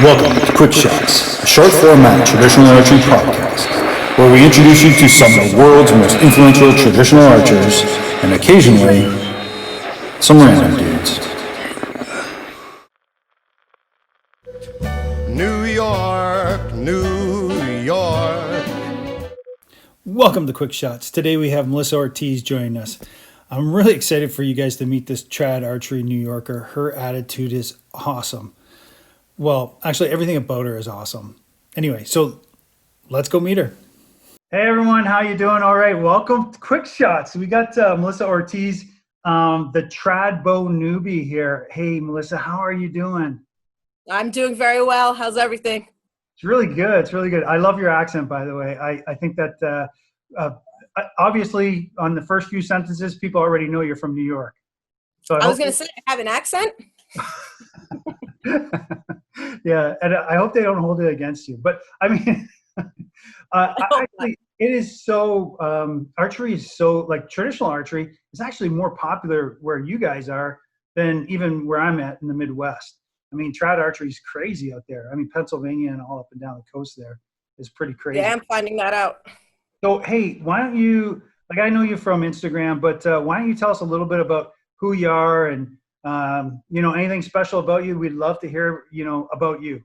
Welcome to Quick Shots, a short format traditional archery podcast, where we introduce you to some of the world's most influential traditional archers, and occasionally, some random dudes. New York, New York. Welcome to Quick Shots. Today we have Melissa Ortiz joining us. I'm really excited for you guys to meet this trad archery New Yorker. Her attitude is awesome. Well, actually, everything about her is awesome. Anyway, so let's go meet her. Hey, everyone. How you doing? All right. Welcome to Quick Shots. We got Melissa Ortiz, the trad bow newbie here. Hey, Melissa, how are you doing? I'm doing very well. How's everything? It's really good. It's really good. I love your accent, by the way. I think that obviously on the first few sentences, people already know you're from New York. So I was going to say, I have an accent. Yeah, and I hope they don't hold it against you. But I mean, actually, it is so archery is so like traditional archery is actually more popular where you guys are than even where I'm at in the Midwest. I mean, trad archery is crazy out there. I mean, Pennsylvania and all up and down the coast there is pretty crazy. Yeah, I'm finding that out. So, hey, why don't you, like, I know you from Instagram, but why don't you tell us a little bit about who you are and, anything special about you? We'd love to hear, about you.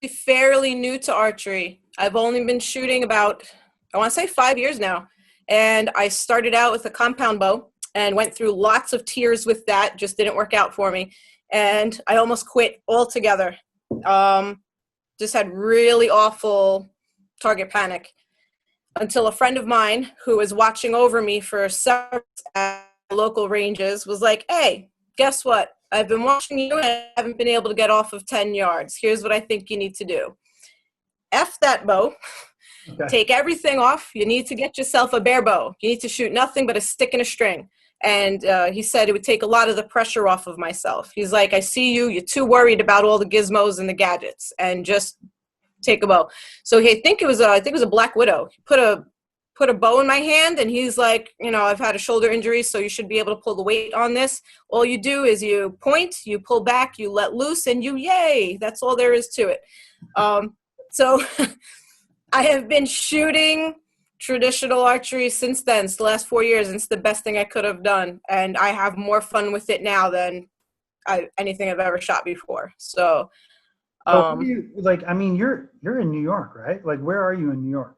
Fairly new to archery. I've only been shooting about, I want to say 5 years now. And I started out with a compound bow and went through lots of tiers with that. Just didn't work out for me. And I almost quit altogether. Just had really awful target panic until a friend of mine who was watching over me for several at local ranges was like, hey, guess what? I've been watching you and I haven't been able to get off of 10 yards. Here's what I think you need to do. F that bow. Okay. Take everything off. You need to get yourself a bare bow. You need to shoot nothing but a stick and a string. And he said it would take a lot of the pressure off of myself. He's like, I see you. You're too worried about all the gizmos and the gadgets, and just take a bow. So I think it was a Black Widow. He put a bow in my hand, and he's like, I've had a shoulder injury, so you should be able to pull the weight on this. All you do is you point, you pull back, you let loose, and yay. That's all there is to it. So I have been shooting traditional archery since then. It's the last 4 years, and it's the best thing I could have done. And I have more fun with it now than anything I've ever shot before. So, you're in New York, right? Like, where are you in New York?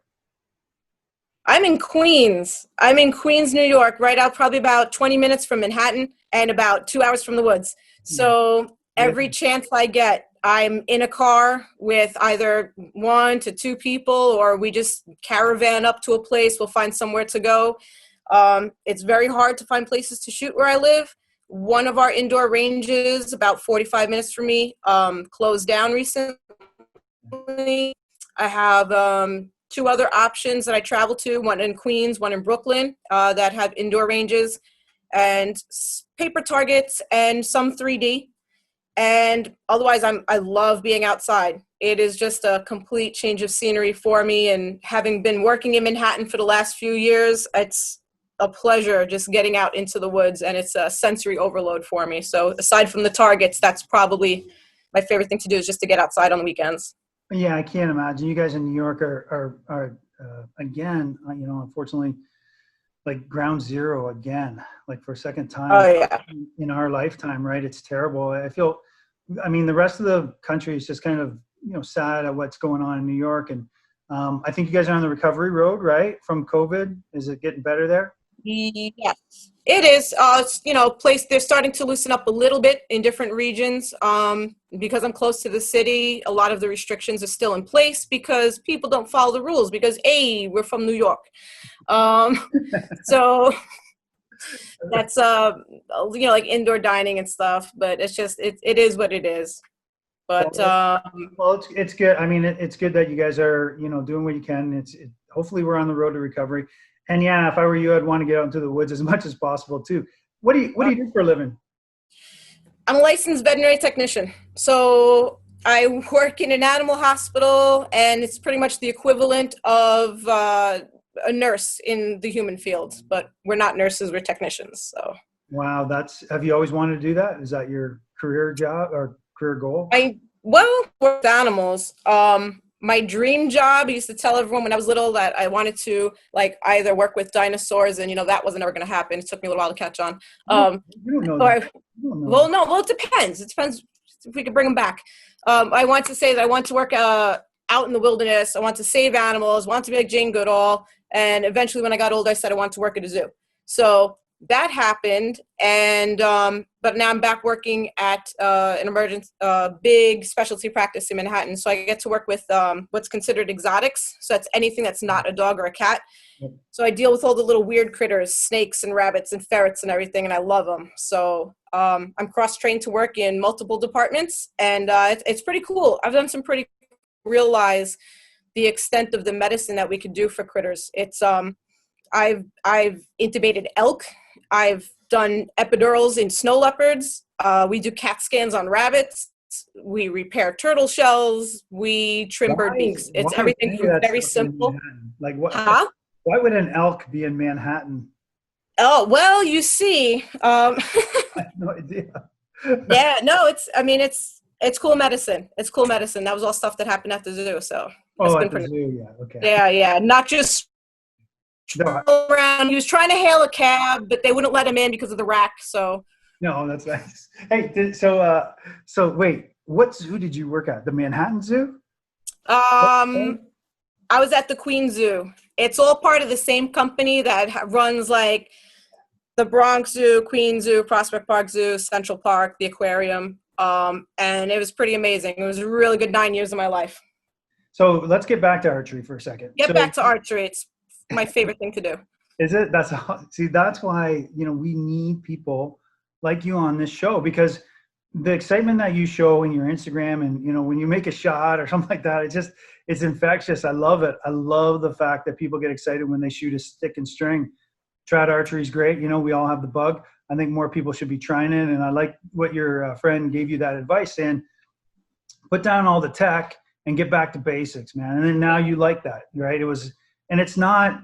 I'm in Queens. New York, right out probably about 20 minutes from Manhattan and about 2 hours from the woods. So every chance I get, I'm in a car with either 1 to 2 people, or we just caravan up to a place. We'll find somewhere to go. It's very hard to find places to shoot where I live. One of our indoor ranges, about 45 minutes from me, closed down recently. I have 2 other options that I travel to, one in Queens, one in Brooklyn, that have indoor ranges and paper targets and some 3D. And otherwise, I love being outside. It is just a complete change of scenery for me. And having been working in Manhattan for the last few years, it's a pleasure just getting out into the woods, and it's a sensory overload for me. So aside from the targets, that's probably my favorite thing to do, is just to get outside on the weekends. Yeah, I can't imagine. You guys in New York are again, unfortunately, like ground zero again, like for a second time in our lifetime, right? It's terrible. The rest of the country is just kind of, sad at what's going on in New York. And I think you guys are on the recovery road, right? From COVID. Is it getting better there? Yes, it is. They're starting to loosen up a little bit in different regions. Because I'm close to the city, a lot of the restrictions are still in place because people don't follow the rules because, we're from New York. So that's, like indoor dining and stuff, but it's just, it is what it is. But, it's good. I mean, it's good that you guys are, doing what you can. Hopefully we're on the road to recovery. And yeah, if I were you, I'd want to get out into the woods as much as possible too. What do you do for a living? I'm a licensed veterinary technician. So I work in an animal hospital, and it's pretty much the equivalent of a nurse in the human field, but we're not nurses, we're technicians. So. Wow. Have you always wanted to do that? Is that your career job or career goal? Well, with animals, my dream job, I used to tell everyone when I was little that I wanted to like either work with dinosaurs, and that wasn't ever going to happen. It took me a little while to catch on. You don't know that. Or, You don't know well, that. no, well, it depends. It depends if we could bring them back. I want to say that I want to work out in the wilderness. I want to save animals. I want to be like Jane Goodall. And eventually, when I got older, I said I want to work at a zoo. So that happened, and but now I'm back working at an big specialty practice in Manhattan. So I get to work with what's considered exotics. So that's anything that's not a dog or a cat. Yep. So I deal with all the little weird critters, snakes and rabbits and ferrets and everything, and I love them. So I'm cross-trained to work in multiple departments, and it's pretty cool. I've done some pretty realize the extent of the medicine that we could do for critters. It's I've intubated elk. I've done epidurals in snow leopards. We do CAT scans on rabbits. We repair turtle shells. We trim bird beaks. It's Why would everything any of from that very stuff be in simple. Manhattan? Like what? Huh? Why would an elk be in Manhattan? Oh, well, you see. I have no idea. Yeah, no, it's cool medicine. It's cool medicine. That was all stuff that happened at the zoo. So Oh, it's at the been zoo, yeah, okay. yeah. Not just No, around. He was trying to hail a cab, but they wouldn't let him in because of the rack. So no, that's nice. Hey, so wait, what zoo did you work at? The Manhattan Zoo? I was at the Queen Zoo. It's all part of the same company that runs like the Bronx Zoo, Queen Zoo, Prospect Park Zoo, Central Park, the aquarium. And it was pretty amazing. It was a really good 9 years of my life. So let's get back to archery for a second. Get back to archery. It's my favorite thing to do. Is it? That's why, we need people like you on this show, because the excitement that you show in your Instagram and, when you make a shot or something like that, it's infectious. I love it. I love the fact that people get excited when they shoot a stick and string. Trad archery is great. We all have the bug. I think more people should be trying it. And I like what your friend gave you that advice, saying, put down all the tech and get back to basics, man. And then now you like that, right? And it's not,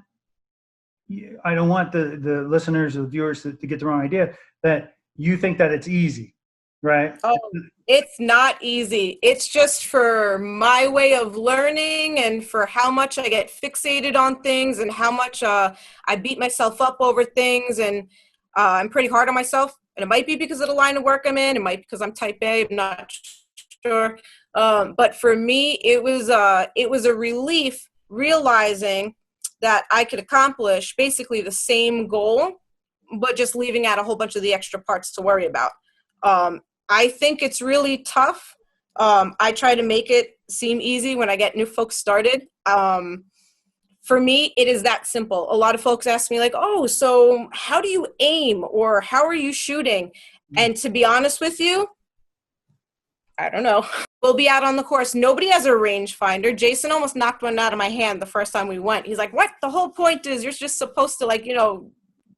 I don't want the listeners or the viewers to get the wrong idea that you think that it's easy, right? Oh, it's not easy. It's just for my way of learning and for how much I get fixated on things and how much I beat myself up over things. And I'm pretty hard on myself. And it might be because of the line of work I'm in. It might be because I'm type A. I'm not sure. But for me, it was a relief realizing that I could accomplish basically the same goal, but just leaving out a whole bunch of the extra parts to worry about. I think it's really tough. I try to make it seem easy when I get new folks started. For me, it is that simple. A lot of folks ask me like, oh, so how do you aim or how are you shooting? And to be honest with you, I don't know. We'll be out on the course. Nobody has a rangefinder. Jason almost knocked one out of my hand the first time we went. He's like, what? The whole point is you're just supposed to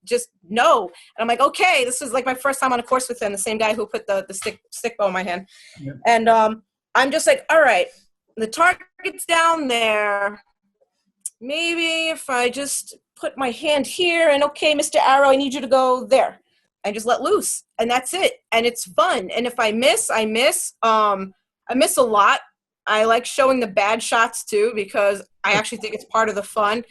just know. And I'm like, okay, this was like my first time on a course with him, the same guy who put the stick bow in my hand. Yeah. And I'm just like, all right, the target's down there. Maybe if I just put my hand here and okay, Mr. Arrow, I need you to go there. And just let loose. And that's it. And it's fun. And if I miss, I miss. I miss a lot. I like showing the bad shots too, because I actually think it's part of the fun.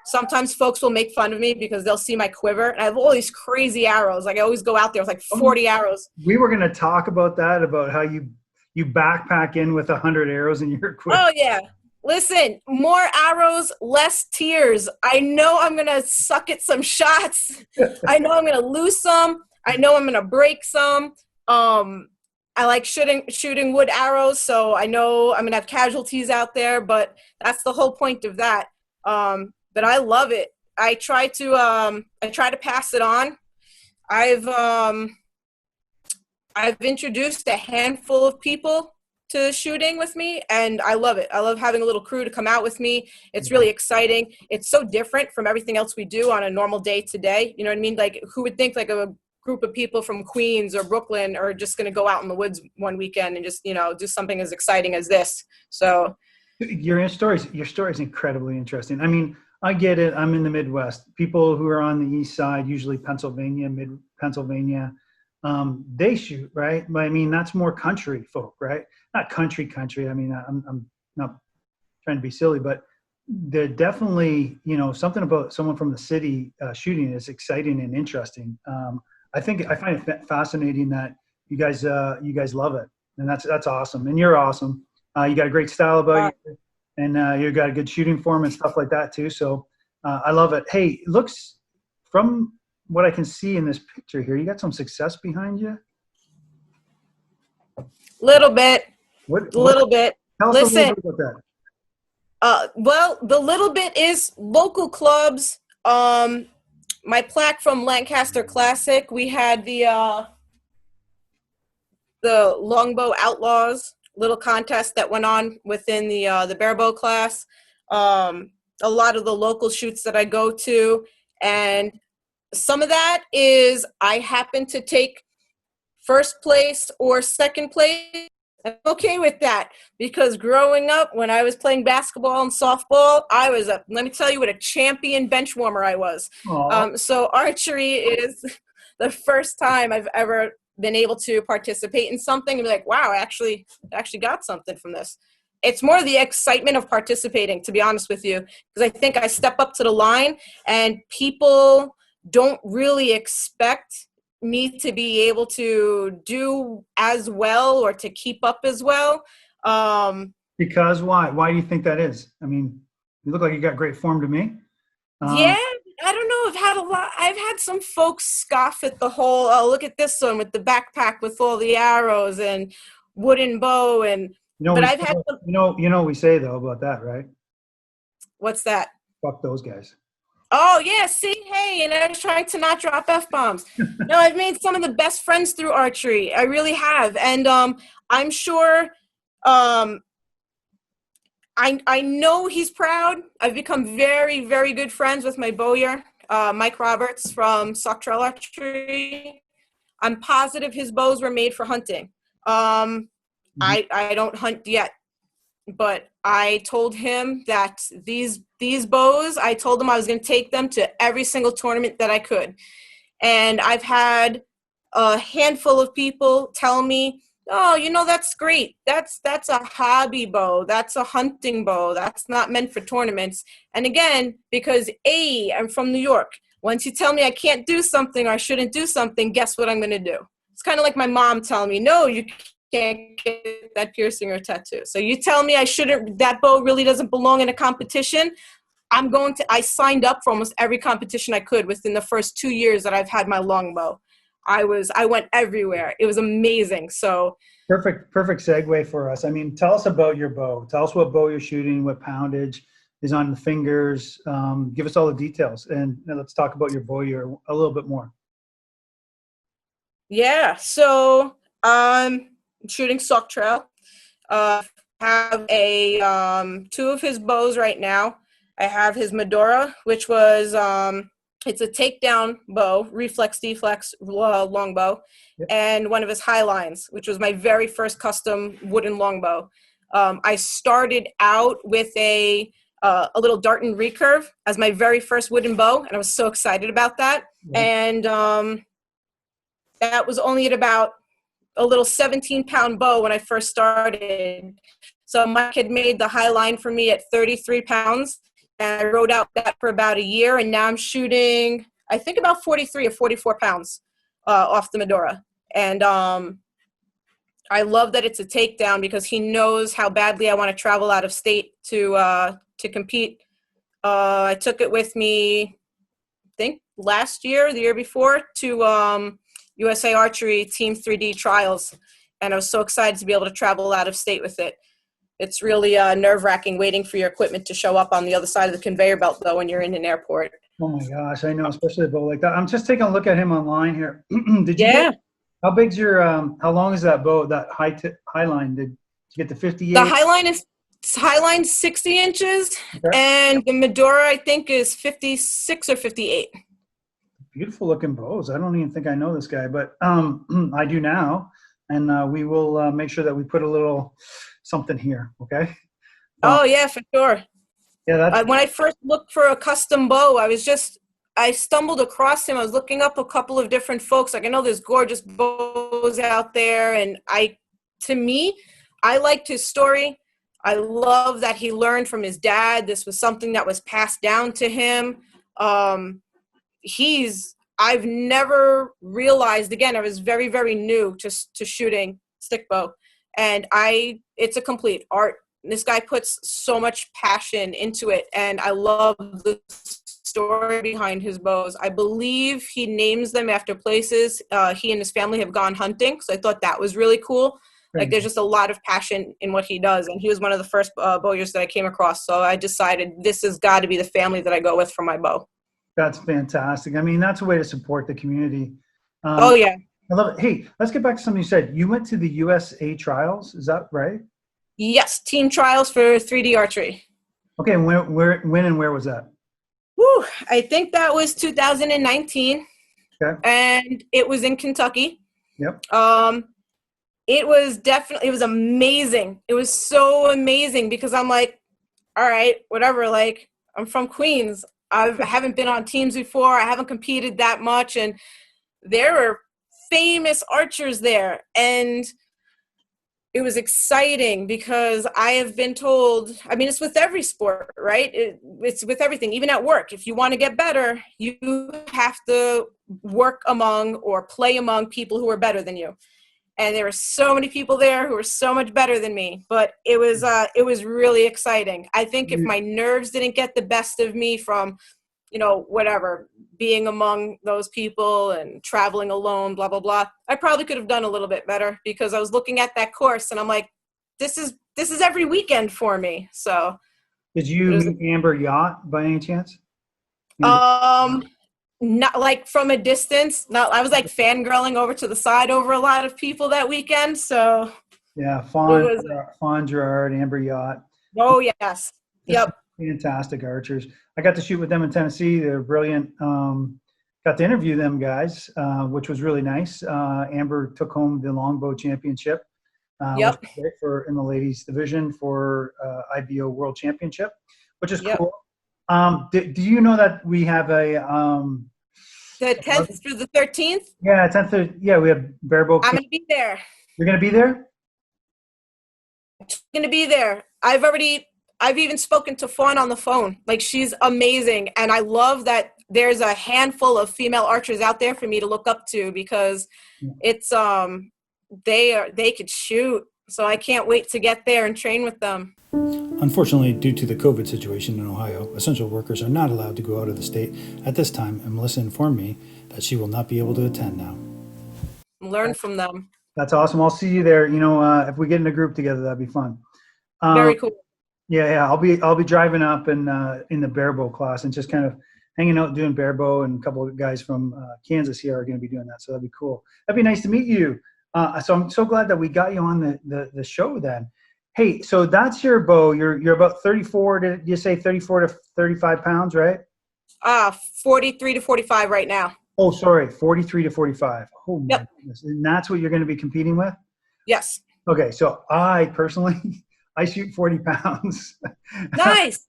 Sometimes folks will make fun of me because they'll see my quiver. And I have all these crazy arrows. Like I always go out there with like 40 arrows. We were going to talk about that, about how you backpack in with 100 arrows in your quiver. Oh, yeah. Listen, more arrows, less tears. I know I'm going to suck at some shots. I know I'm going to lose some. I know I'm going to break some. I like shooting wood arrows, so I know I'm going to have casualties out there, but that's the whole point of that. But I love it. I try to pass it on. I've introduced a handful of people to shooting with me, and I love it. I love having a little crew to come out with me. It's really exciting. It's so different from everything else we do on a normal day to day. You know what I mean? Like who would think like a group of people from Queens or Brooklyn are just going to go out in the woods one weekend and just, do something as exciting as this. So your story is incredibly interesting. I mean, I get it. I'm in the Midwest. People who are on the East Side, usually Pennsylvania, mid-Pennsylvania, they shoot, right? But I mean, that's more country folk, right? Not country. I mean, I'm not trying to be silly, but they're definitely, something about someone from the city shooting is exciting and interesting. I find it fascinating that you guys love it, and that's awesome. And you're awesome. You got a great style about you, and you got a good shooting form and stuff like that too. So I love it. Hey, it looks from what I can see in this picture here, you got some success behind you. Little bit. Little bit. Tell us Listen, a little bit about that. well, the little bit is local clubs. My plaque from Lancaster Classic, we had the Longbow Outlaws little contest that went on within the barebow class. A lot of the local shoots that I go to, and some of that is I happen to take first place or second place. I'm okay with that, because growing up when I was playing basketball and softball, I was let me tell you what a champion bench warmer I was. So archery is the first time I've ever been able to participate in something and be like, wow, I actually got something from this. It's more the excitement of participating, to be honest with you, because I think I step up to the line and people don't really expect me to be able to do as well or to keep up as well. Because why? Why do you think that is? I mean, you look like you got great form to me. Yeah, I don't know. I've had some folks scoff at the whole, oh, look at this one with the backpack with all the arrows and wooden bow. And, but I've had some, you know what we say though about that, right? What's that? Fuck those guys. Oh, yeah, see, hey, and I was trying to not drop F-bombs. No, I've made some of the best friends through archery. I really have. And I'm sure, I know he's proud. I've become very, very good friends with my bowyer, Mike Roberts from Sock Trail Archery. I'm positive his bows were made for hunting. I don't hunt yet. But I told him that these bows, I told him I was going to take them to every single tournament that I could. And I've had a handful of people tell me, oh, that's great. That's a hobby bow. That's a hunting bow. That's not meant for tournaments. And again, because I'm from New York. Once you tell me I can't do something or I shouldn't do something, guess what I'm going to do? It's kind of like my mom telling me, no, you can't get that piercing or tattoo. So you tell me that bow really doesn't belong in a competition. I signed up for almost every competition I could within the first 2 years that I've had my longbow. I went everywhere. It was amazing. So perfect segue for us. I mean, tell us about your bow. Tell us what bow you're shooting, what poundage is on the fingers. Give us all the details, and let's talk about your bowyer a little bit more. Yeah. So shooting Sock Trail. Have two of his bows right now. I have his Medora, which was it's a takedown bow, reflex deflex longbow, yep. And one of his Highlines, which was my very first custom wooden longbow. I started out with a little dart and recurve as my very first wooden bow, and I was so excited about that. Yeah. And that was only at about a little 17-pound bow when I first started. So Mike had made the Highline for me at 33 pounds, and I rode out that for about a year, and now I'm shooting, I think, about 43 or 44 pounds off the Medora. And I love that it's a takedown because he knows how badly I want to travel out of state to compete. I took it with me, I think, the year before, to USA Archery Team 3D Trials, and I was so excited to be able to travel out of state with it. It's really nerve-wracking waiting for your equipment to show up on the other side of the conveyor belt, though, when you're in an airport. Oh my gosh, I know, especially a bow like that. I'm just taking a look at him online here. How big's your? How long is that bow? That Highline? Did you get the 58? The Highline 60 inches, okay. And the Medora I think is 56 or 58. Beautiful looking bows. I don't even think I know this guy, but I do now, and we will make sure that we put a little something here. Okay. Oh yeah, for sure. Yeah. When I first looked for a custom bow, I was just I stumbled across him. I was looking up a couple of different folks. Like, I know there's gorgeous bows out there, and to me, I liked his story. I love that he learned from his dad. This was something that was passed down to him. I've never realized, again, I was very, very new to shooting stick bow, and it's a complete art. This guy puts so much passion into it, and I love the story behind his bows. I believe he names them after places he and his family have gone hunting, so I thought that was really cool. Like, there's just a lot of passion in what he does, and he was one of the first bowyers that I came across, so I decided this has got to be the family that I go with for my bow. That's fantastic. I mean, that's a way to support the community. Oh, yeah. I love it. Hey, let's get back to something you said. You went to the USA trials, is that right? Yes, team trials for 3D archery. Okay, and when and where was that? Whew, I think that was 2019, Okay. and it was in Kentucky. Yep. It was amazing. It was so amazing because I'm like, all right, whatever. Like, I'm from Queens. I haven't been on teams before. I haven't competed that much, and there were famous archers there, and it was exciting because I have been told, I mean, it's with every sport, right? It's with everything, even at work. If you want to get better, you have to work among or play among people who are better than you. And there were so many people there who were so much better than me, but it was really exciting. I think if my nerves didn't get the best of me from, whatever, being among those people and traveling alone, blah, blah, blah, I probably could have done a little bit better because I was looking at that course and I'm like, this is every weekend for me. So did you meet Amber Yacht by any chance? Not like from a distance. I was like fangirling over to the side over a lot of people that weekend. So yeah, Fawn Gerard, Amber Yacht. Oh yes. Yep. Fantastic archers. I got to shoot with them in Tennessee. They're brilliant. Got to interview them guys, which was really nice. Amber took home the longbow championship. Yep. Which was great for in the ladies division for IBO World Championship, which is cool. Do you know that we have a the 10th through the 13th? Yeah, 10th. Yeah, we have barebow. I'm gonna be there. You're gonna be there? I'm gonna be there. I've even spoken to Fawn on the phone. Like, she's amazing, and I love that there's a handful of female archers out there for me to look up to because it's they could shoot. So I can't wait to get there and train with them. Unfortunately, due to the COVID situation in Ohio, essential workers are not allowed to go out of the state at this time, and Melissa informed me that she will not be able to attend now. Learn from them. That's awesome. I'll see you there. If we get in a group together, that'd be fun. Very cool. Yeah. I'll be driving up and in the barebow class and just kind of hanging out doing barebow, and a couple of guys from Kansas here are going to be doing that. So that'd be cool. That'd be nice to meet you. So I'm so glad that we got you on the show then. Hey, so that's your bow. You're about 34 to, you say 34 to 35 pounds, right? 43 to 45 right now. Oh, sorry, 43 to 45. Oh my Yep. goodness. And that's what you're going to be competing with? Yes. Okay, so I personally, I shoot 40 pounds. Nice.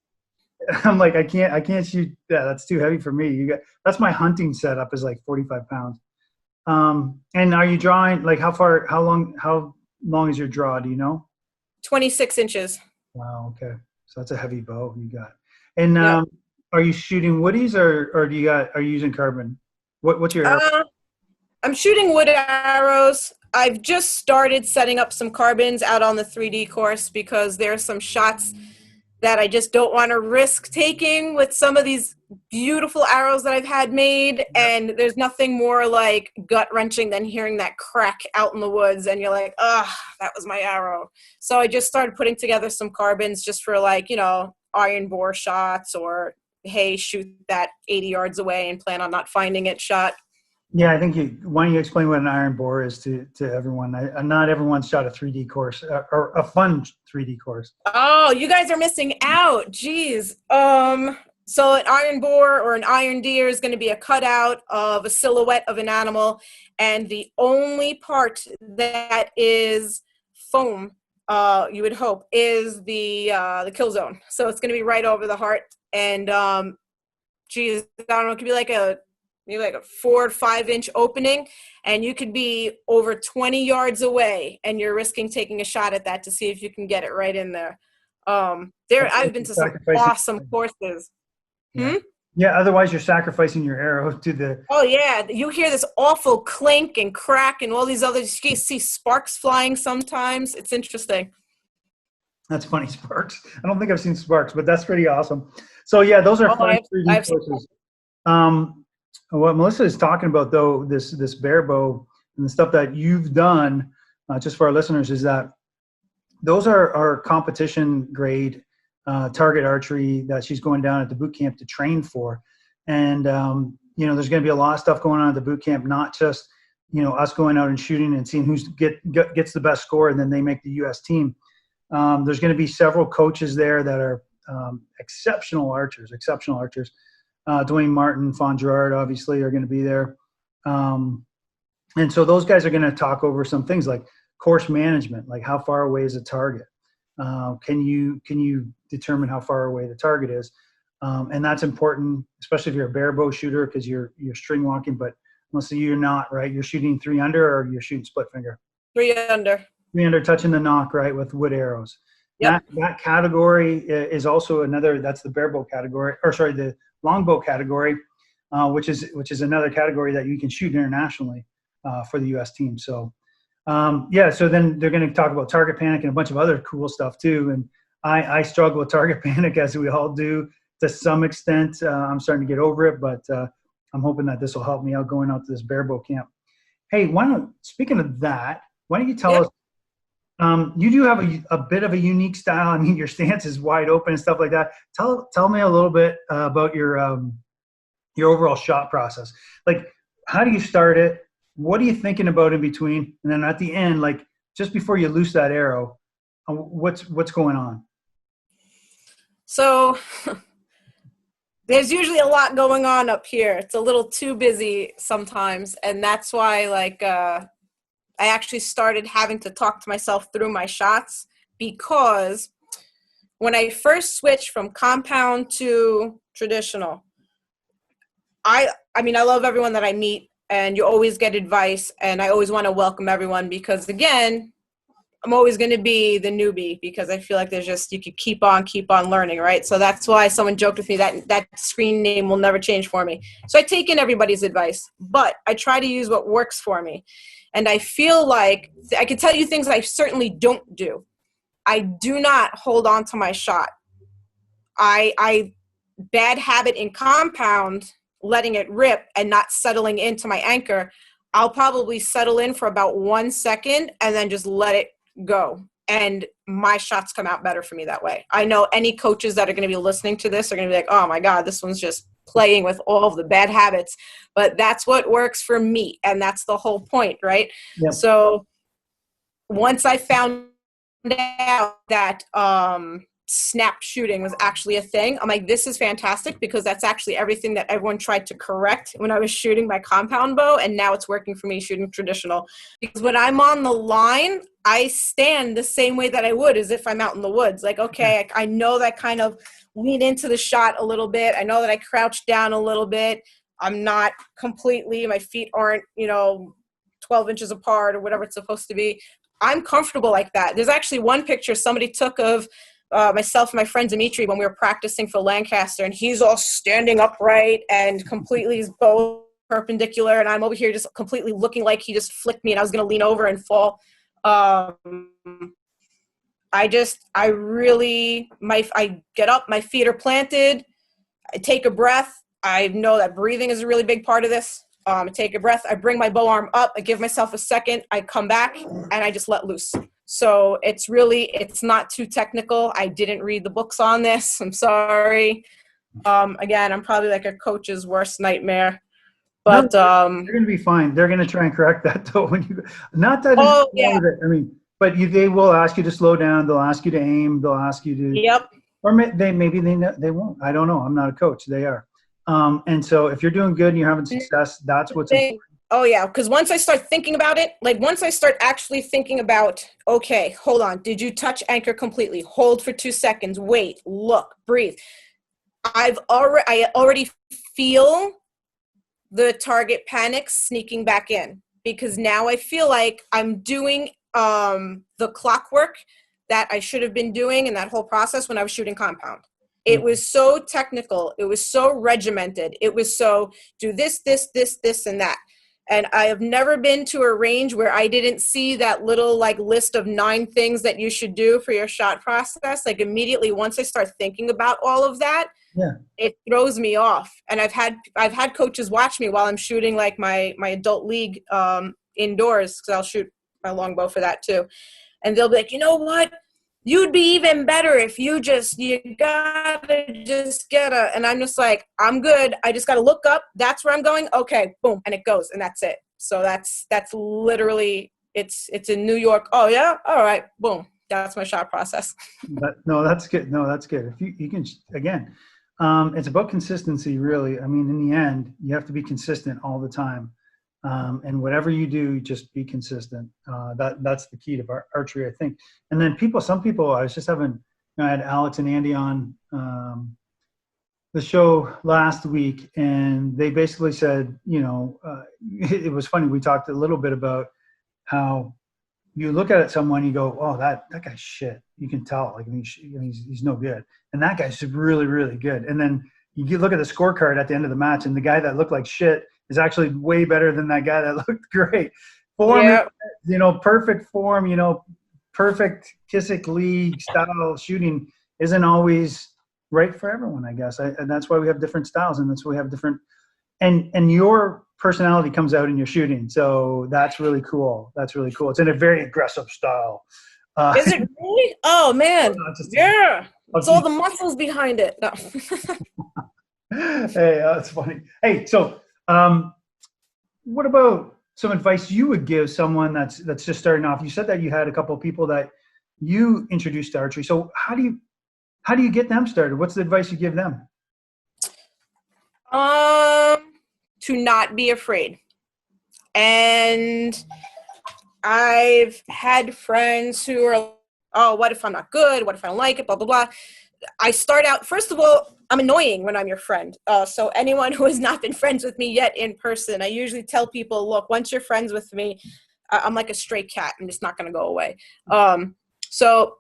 I'm like, I can't shoot that. That's too heavy for me. That's my hunting setup is like 45 pounds. And are you drawing, like how long is your draw? Do you know? 26 inches. Wow. Okay. So that's a heavy bow you got. And, Yep. Are you shooting woodies or are you using carbon? What's your arrow? I'm shooting wood arrows. I've just started setting up some carbons out on the 3D course because there are some shots that I just don't want to risk taking with some of these beautiful arrows that I've had made. And there's nothing more like gut-wrenching than hearing that crack out in the woods and you're like, that was my arrow. So I just started putting together some carbons just for like, iron bore shots or, hey, shoot that 80 yards away and plan on not finding it shot. Yeah, I think why don't you explain what an iron bore is to everyone? Not everyone's shot a 3D course or a fun 3D course. Oh, you guys are missing out. Jeez. So an iron boar or an iron deer is going to be a cutout of a silhouette of an animal, and the only part that is foam, you would hope, is the kill zone. So it's going to be right over the heart, and geez, I don't know, it could be like a 4 or 5 inch opening, and you could be over 20 yards away, and you're risking taking a shot at that to see if you can get it right in there. I've been to some awesome courses. Yeah. Yeah, otherwise you're sacrificing your arrow to the... Oh, yeah. You hear this awful clink and crack and all these other... You see sparks flying sometimes. It's interesting. That's funny, sparks. I don't think I've seen sparks, but that's pretty awesome. So, yeah, those are fun 3D courses. What Melissa is talking about, though, this bear bow and the stuff that you've done, just for our listeners, is that those are competition grade target archery that she's going down at the boot camp to train for. And, there's going to be a lot of stuff going on at the boot camp, not just, us going out and shooting and seeing who gets the best score and then they make the U.S. team. There's going to be several coaches there that are exceptional archers. Dwayne Martin, Fawn Gerard, obviously, are going to be there. And so those guys are going to talk over some things like course management, like how far away is a target? Can you determine how far away the target is? And that's important, especially if you're a bare bow shooter, because you're string walking, but mostly you're not, right? You're shooting 3 under, or you're shooting split finger? 3 under. 3 under, touching the nock, right, with wood arrows. Yep. That category is also another, that's the bare bow category, the longbow category, which is another category that you can shoot internationally for the U.S. team. So, so then they're going to talk about target panic and a bunch of other cool stuff too. And I struggle with target panic, as we all do to some extent. I'm starting to get over it, but I'm hoping that this will help me out going out to this bear bow camp. Hey, speaking of that, why don't you tell us, you do have a bit of a unique style. I mean, your stance is wide open and stuff like that. Tell me a little bit about your overall shot process. Like, how do you start it? What are you thinking about in between? And then at the end, like just before you loose that arrow, what's going on? So there's usually a lot going on up here. It's a little too busy sometimes. And that's why I actually started having to talk to myself through my shots, because when I first switched from compound to traditional, I love everyone that I meet, and you always get advice, and I always want to welcome everyone, because again, I'm always going to be the newbie, because I feel like you could keep on learning, right? So that's why someone joked with me that screen name will never change for me. So I take in everybody's advice, but I try to use what works for me. And I feel like I can tell you things that I certainly don't do. I do not hold on to my shot. I bad habit in compound, letting it rip and not settling into my anchor. I'll probably settle in for about 1 second and then just let it go. And my shots come out better for me that way. I know any coaches that are going to be listening to this are going to be like, oh my God, this one's just playing with all of the bad habits. But that's what works for me. And that's the whole point, right? Yep. So once I found out that snap shooting was actually a thing, I'm like, this is fantastic, because that's actually everything that everyone tried to correct when I was shooting my compound bow, and now it's working for me shooting traditional. Because when I'm on the line, I stand the same way that I would as if I'm out in the woods. Like, okay, I know that kind of lean into the shot a little bit. I know that I crouch down a little bit. I'm not completely, my feet aren't, 12 inches apart or whatever it's supposed to be. I'm comfortable like that. There's actually one picture somebody took of myself and my friend Dimitri when we were practicing for Lancaster, and he's all standing upright and completely his bow perpendicular, and I'm over here just completely looking like he just flicked me and I was going to lean over and fall. I get up, my feet are planted, I take a breath. I know that breathing is a really big part of this. I take a breath, I bring my bow arm up, I give myself a second, I come back, and I just let loose. So it's not too technical. I didn't read the books on this. I'm sorry. Again, I'm probably like a coach's worst nightmare. But they're going to be fine. They're going to try and correct that though. But they will ask you to slow down. They'll ask you to aim. They'll ask you to. Yep. Or they won't. I don't know. I'm not a coach. They are. And so if you're doing good and you're having success, that's what's important. Oh, yeah, because once I start thinking about it, once I start actually thinking about, okay, hold on, did you touch anchor completely? Hold for 2 seconds, wait, look, breathe. I already feel the target panic sneaking back in, because now I feel like I'm doing the clockwork that I should have been doing in that whole process when I was shooting compound. It was so technical. It was so regimented. It was so do this, this, this, this, and that. And I have never been to a range where I didn't see that little like list of 9 things that you should do for your shot process. Like immediately once I start thinking about all of that, it throws me off. And I've had coaches watch me while I'm shooting like my adult league indoors, because I'll shoot my longbow for that too. And they'll be like, you know what? You'd be even better if you gotta just get and I'm just like, I'm good. I just gotta look up. That's where I'm going. Okay, boom. And it goes, and that's it. So that's literally, it's in New York. Oh yeah. All right. Boom. That's my shot process. That's good. No, that's good. If you can, again, it's about consistency really. I mean, in the end, you have to be consistent all the time. And whatever you do, just be consistent. That's the key to archery, I think. And then some people, I was just having, I had Alex and Andy on the show last week, and they basically said, it was funny. We talked a little bit about how you look at someone, you go, oh, that guy's shit. You can tell, like, he's no good. And that guy's really, really good. And then you look at the scorecard at the end of the match, and the guy that looked like shit is actually way better than that guy that looked great. Form, perfect form, perfect Kissick League style shooting isn't always right for everyone, I guess. And that's why we have different styles, and that's why we have different, and your personality comes out in your shooting. So that's really cool. That's really cool. It's in a very aggressive style. Is it really? Oh man. Yeah. It's all the muscles behind it. No. Hey, that's funny. Hey, so what about some advice you would give someone that's just starting off? You said that you had a couple of people that you introduced to archery. So how do you get them started? What's the advice you give them? To not be afraid. And I've had friends who are, oh, what if I'm not good? What if I don't like it? Blah, blah, blah. I start out, first of all, I'm annoying when I'm your friend. So anyone who has not been friends with me yet in person, I usually tell people, look, once you're friends with me, I'm like a stray cat. I'm just not going to go away. So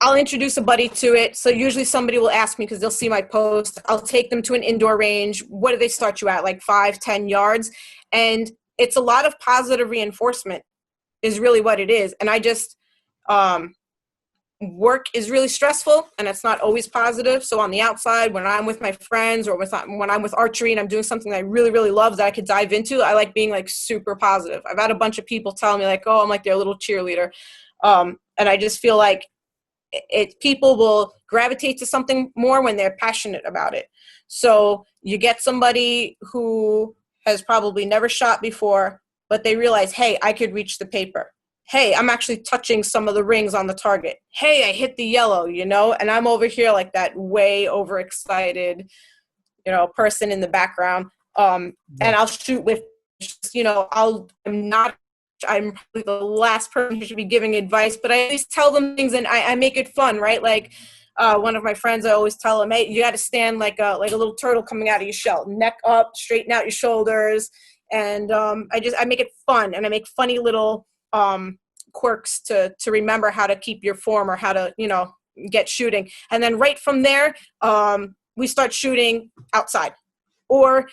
I'll introduce a buddy to it. So usually somebody will ask me, because they'll see my post. I'll take them to an indoor range. What do they start you at? Like 5-10 yards. And it's a lot of positive reinforcement is really what it is. And I just, work is really stressful, and it's not always positive. So on the outside, when I'm with my friends or when I'm with archery and I'm doing something that I really, really love that I could dive into, I like being like super positive. I've had a bunch of people tell me like, oh, I'm like their little cheerleader. And I just feel like people will gravitate to something more when they're passionate about it. So you get somebody who has probably never shot before, but they realize, hey, I could reach the paper. Hey, I'm actually touching some of the rings on the target. Hey, I hit the yellow, and I'm over here like that way overexcited, person in the background. And I'll shoot with, I'm probably the last person who should be giving advice, but I at least tell them things, and I make it fun, right? Like one of my friends, I always tell them, hey, you got to stand like a little turtle coming out of your shell, neck up, straighten out your shoulders. And I make it fun, and I make funny little quirks to remember how to keep your form or how to, get shooting. And then right from there, we start shooting outside. Or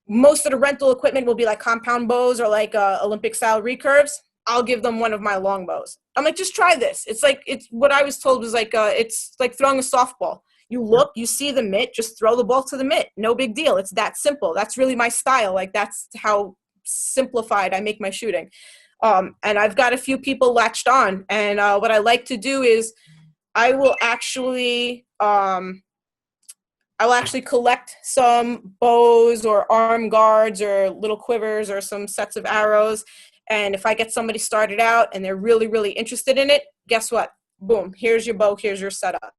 most of the rental equipment will be like compound bows or like Olympic style recurves. I'll give them one of my long bows. I'm like, just try this. It's what I was told was like, it's like throwing a softball. You look, you see the mitt, just throw the ball to the mitt. No big deal. It's that simple. That's really my style. Like that's how simplified I make my shooting. And I've got a few people latched on. And what I like to do is I will actually collect some bows or arm guards or little quivers or some sets of arrows. And if I get somebody started out and they're really, really interested in it, guess what? Boom, here's your bow, here's your setup.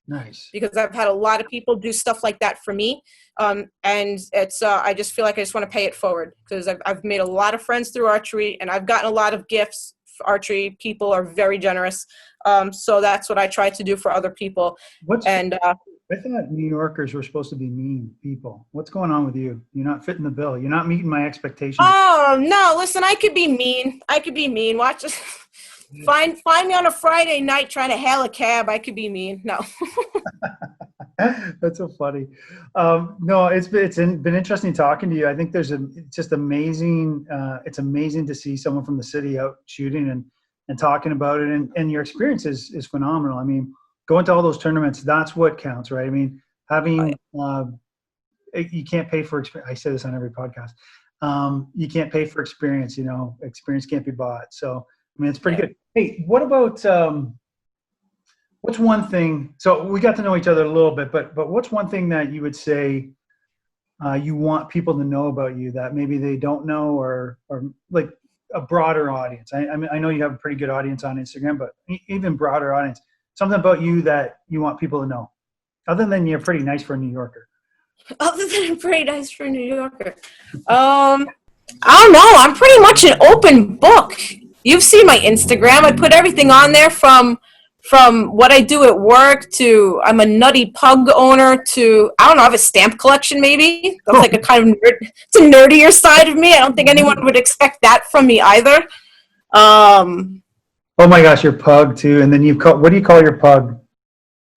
Nice. Because I've had a lot of people do stuff like that for me. And it's, I just feel like I just want to pay it forward because I've made a lot of friends through archery and I've gotten a lot of gifts for archery. People are very generous. So that's what I try to do for other people. I thought New Yorkers were supposed to be mean people. What's going on with you? You're not fitting the bill. You're not meeting my expectations. Oh no! Listen, I could be mean. Watch this. Find me on a Friday night trying to hail a cab. I could be mean. No. That's so funny. No, it's been interesting talking to you. I think it's just amazing. It's amazing to see someone from the city out shooting and talking about it. And your experience is phenomenal. I mean, going to all those tournaments, that's what counts, right? I mean, having you can't pay for experience. I say this on every podcast. You can't pay for experience. Experience can't be bought. So I mean, it's pretty good. Hey, what about what's one thing? So we got to know each other a little bit, but what's one thing that you would say you want people to know about you that maybe they don't know, or like a broader audience? I mean, I know you have a pretty good audience on Instagram, but even broader audience. Something about you that you want people to know, other than you're pretty nice for a New Yorker. Other than I'm pretty nice for a New Yorker. I don't know. I'm pretty much an open book. You've seen my Instagram. I put everything on there from what I do at work to I'm a nutty pug owner to, I don't know, I have a stamp collection maybe. That's like a kind of it's a nerdier side of me. I don't think anyone would expect that from me either. Oh my gosh, your pug too. And then what do you call your pug?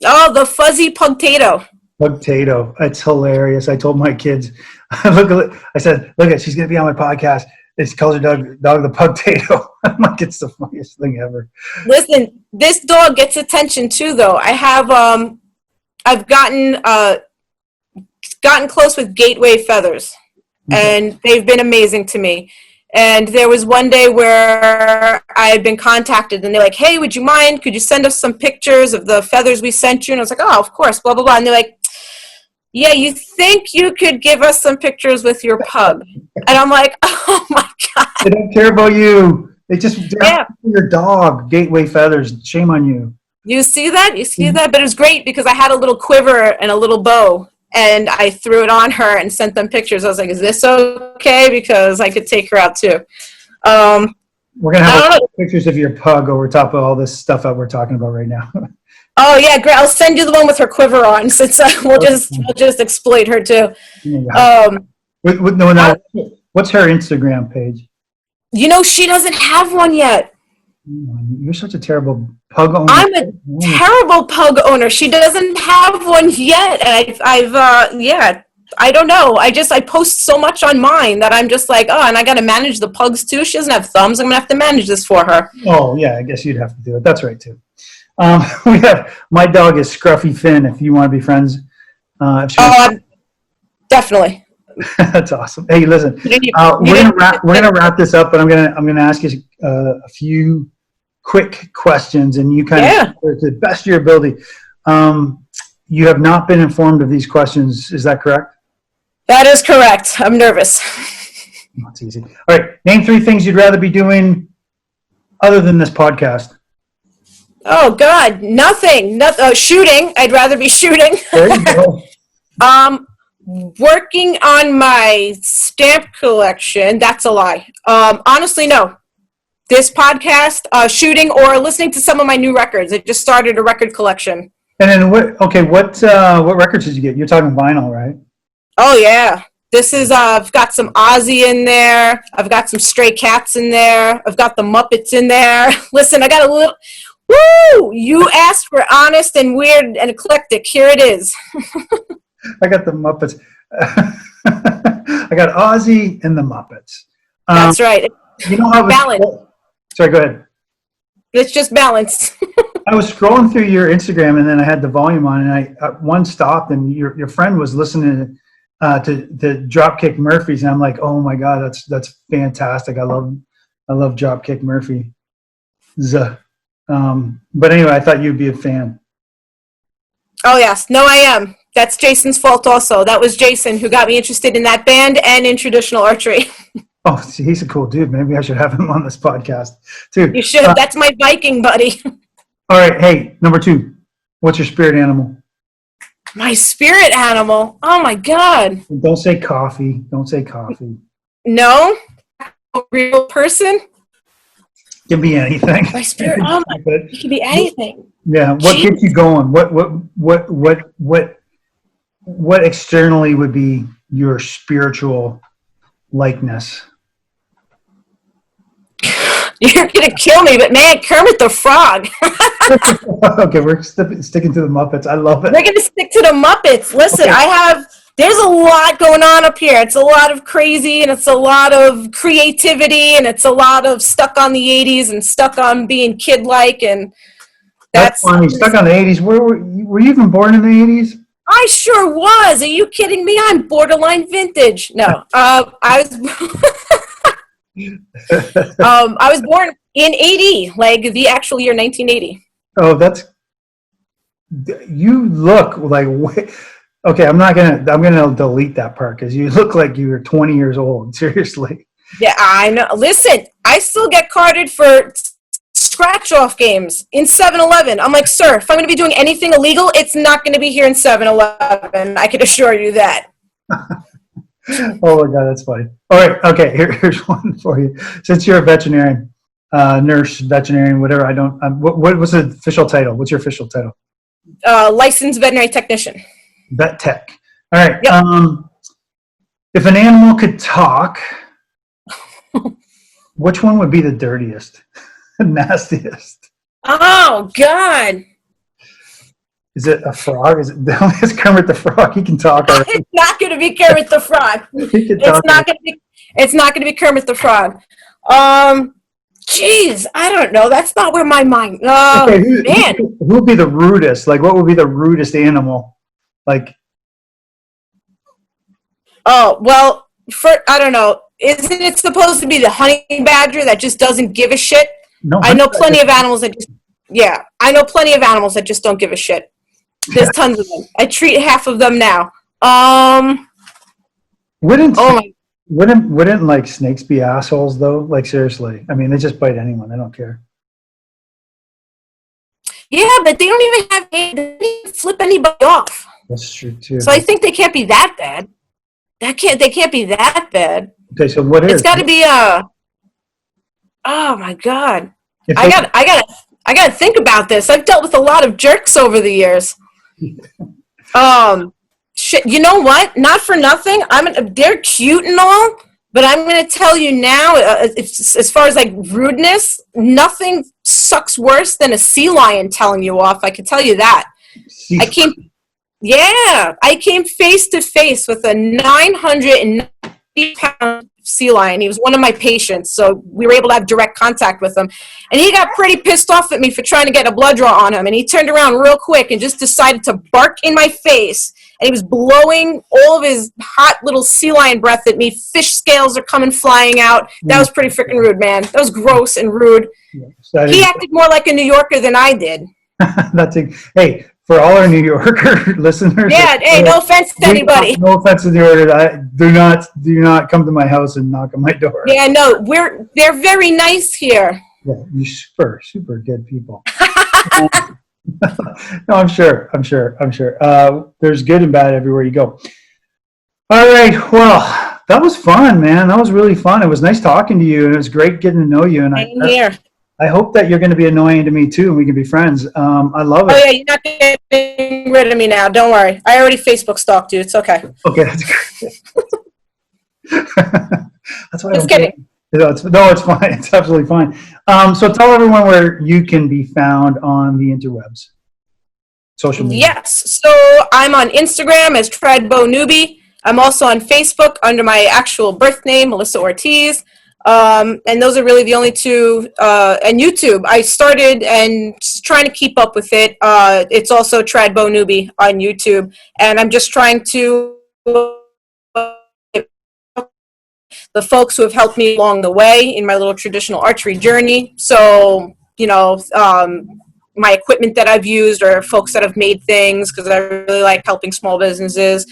Oh, the fuzzy pugtato. Pugtato. It's hilarious. I told my kids, I said, look, she's going to be on my podcast. She calls her dog the pugtato. I'm like, it's the funniest thing ever. Listen, this dog gets attention too, though. I've gotten close with Gateway Feathers, and they've been amazing to me. And there was one day where I had been contacted, and they're like, hey, would you mind? Could you send us some pictures of the feathers we sent you? And I was like, oh, of course, blah, blah, blah. And they're like, yeah, you think you could give us some pictures with your pug? And I'm like, oh, my God. They don't care about you. They're your dog, Gateway Feathers. Shame on you. You see that? But it was great because I had a little quiver and a little bow. And I threw it on her and sent them pictures. I was like, is this okay? Because I could take her out too. We're going to have pictures of your pug over top of all this stuff that we're talking about right now. Oh, yeah, great. I'll send you the one with her quiver on since we'll just exploit her too. What's her Instagram page? She doesn't have one yet. You're such a terrible pug owner. I'm a terrible pug owner. She doesn't have one yet. And I don't know. I post so much on mine that I'm just like, oh, and I got to manage the pugs too. She doesn't have thumbs. I'm going to have to manage this for her. Oh, yeah, I guess you'd have to do it. That's right, too. My dog is Scruffy Finn, if you want to be friends. Definitely. That's awesome. Hey, listen, we're gonna wrap this up, but I'm gonna ask you a few quick questions, and you kind of to the best of your ability. You have not been informed of these questions. Is that correct? That is correct. I'm nervous. That's easy. All right. Name 3 things you'd rather be doing other than this podcast. Oh God, nothing. Shooting. I'd rather be shooting. There you go. Working on my stamp collection. That's a lie. Honestly, no. This podcast, shooting, or listening to some of my new records. I just started a record collection. And then what records did you get? You're talking vinyl, right? Oh yeah. This is I've got some Ozzy in there. I've got some Stray Cats in there. I've got the Muppets in there. Listen, I got a little. Woo! You asked for honest and weird and eclectic. Here it is. I got the Muppets. I got Ozzy and the Muppets. That's right. You know how balance. Sorry, go ahead. It's just balance. I was scrolling through your Instagram, and then I had the volume on, and one stopped, and your friend was listening to Dropkick Murphys, and I'm like, oh my God, that's fantastic. I love Dropkick Murphy. But anyway, I thought you'd be a fan. Oh yes, no, I am. That's Jason's fault also. That was Jason who got me interested in that band and in traditional archery. Oh, see, he's a cool dude. Maybe I should have him on this podcast too. You should. That's my Viking buddy. All right. Hey, number 2. What's your spirit animal? My spirit animal? Oh, my God. Don't say coffee. Don't say coffee. No? A real person? It can be anything. My spirit, it can be anything. Yeah. What gets you going? What what externally would be your spiritual likeness? You're going to kill me, but man, Kermit the Frog. Okay, we're sticking to the Muppets. I love it. We're going to stick to the Muppets. Listen, Okay. there's a lot going on up here. It's a lot of crazy, and it's a lot of creativity, and it's a lot of stuck on the 80s and stuck on being kid-like, and That's funny. Stuck on the 80s. Were you even born in the 80s? I sure was. Are you kidding me? I'm borderline vintage. No, I was born in 80, like the actual year 1980. Oh, you look like, okay, I'm gonna delete that part because you look like you were 20 years old. Seriously. Yeah, I know. Listen, I still get carded for scratch-off games in 7-Eleven. I'm like, sir, if I'm going to be doing anything illegal, it's not going to be here in 7-Eleven. I can assure you that. Oh my God, that's funny. All right, okay, here's one for you. Since you're a veterinarian, nurse, veterinarian, whatever, what's the official title? What's your official title? Licensed veterinary technician. Vet tech. All right. Yep. If an animal could talk, which one would be the dirtiest, nastiest? Oh, God. Is it a frog? Is Kermit the Frog? He can talk. It's not going to be Kermit the Frog. It's not going to be Kermit the Frog. Jeez, I don't know. That's not where my mind. Oh, okay, man. Who would be the rudest? Like, what would be the rudest animal? Like. Oh, well, I don't know. Isn't it supposed to be the honey badger that just doesn't give a shit? No, I know plenty of animals that just. Yeah, I know plenty of animals that just don't give a shit. There's tons of them. I treat half of them now. Wouldn't like snakes be assholes though? Like seriously, I mean they just bite anyone. They don't care. Yeah, but they don't even they don't even flip anybody off. That's true too. So I think they can't be that bad. They can't be that bad. Okay, so what is? It's got to be Oh my God! I got to think about this. I've dealt with a lot of jerks over the years. Shit. You know what? Not for nothing. They're cute and all, but I'm going to tell you now. As far as like rudeness, nothing sucks worse than a sea lion telling you off. I can tell you that. I came face to face with a 990-pound sea lion. He was one of my patients, so we were able to have direct contact with him. And he got pretty pissed off at me for trying to get a blood draw on him. And he turned around real quick and just decided to bark in my face. And he was blowing all of his hot little sea lion breath at me. Fish scales are coming flying out. That was pretty freaking rude, man. That was gross and rude. He acted more like a New Yorker than I did. Hey, for all our New Yorker listeners. Yeah, hey, no offense to anybody. No offense to the order. Do not come to my house and knock on my door. Yeah, no, they're very nice here. Yeah, you super good people. No, I'm sure. There's good and bad everywhere you go. All right, well, that was fun, man. That was really fun. It was nice talking to you, and it was great getting to know you. And I hope that you're going to be annoying to me too, and we can be friends. I love it. Oh yeah, you're not getting rid of me now. Don't worry. I already Facebook stalked you. It's okay. Okay, that's great. That's why. Just kidding. It's fine. It's absolutely fine. So tell everyone where you can be found on the interwebs, social media. Yes. So I'm on Instagram as Newbie. I'm also on Facebook under my actual birth name, Melissa Ortiz. And those are really the only two. And YouTube, I started and trying to keep up with it. It's also Newbie on YouTube, and I'm just trying to. The folks who have helped me along the way in my little traditional archery journey. So, my equipment that I've used or folks that have made things because I really like helping small businesses.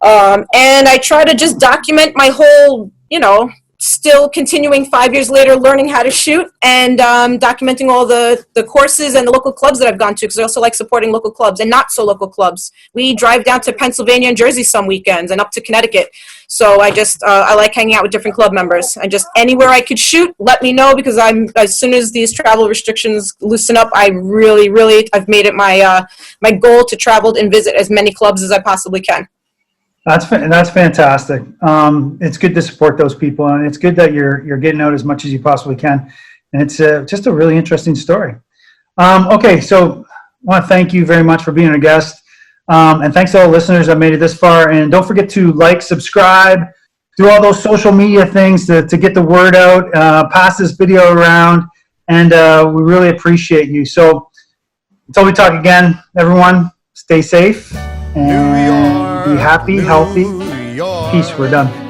And I try to just document my whole, still continuing 5 years later, learning how to shoot and documenting all the courses and the local clubs that I've gone to, because I also like supporting local clubs and not so local clubs. We drive down to Pennsylvania and Jersey some weekends and up to Connecticut. So I like hanging out with different club members. And just anywhere I could shoot, let me know, because as soon as these travel restrictions loosen up, I've made it my goal to travel and visit as many clubs as I possibly can. That's fantastic. It's good to support those people, and it's good that you're getting out as much as you possibly can. And it's just a really interesting story. Okay, so I want to thank you very much for being a guest, and thanks to all the listeners that made it this far. And don't forget to like, subscribe, do all those social media things to get the word out, pass this video around, and we really appreciate you. So until we talk again, everyone, stay safe and be happy, healthy. Peace. We're done.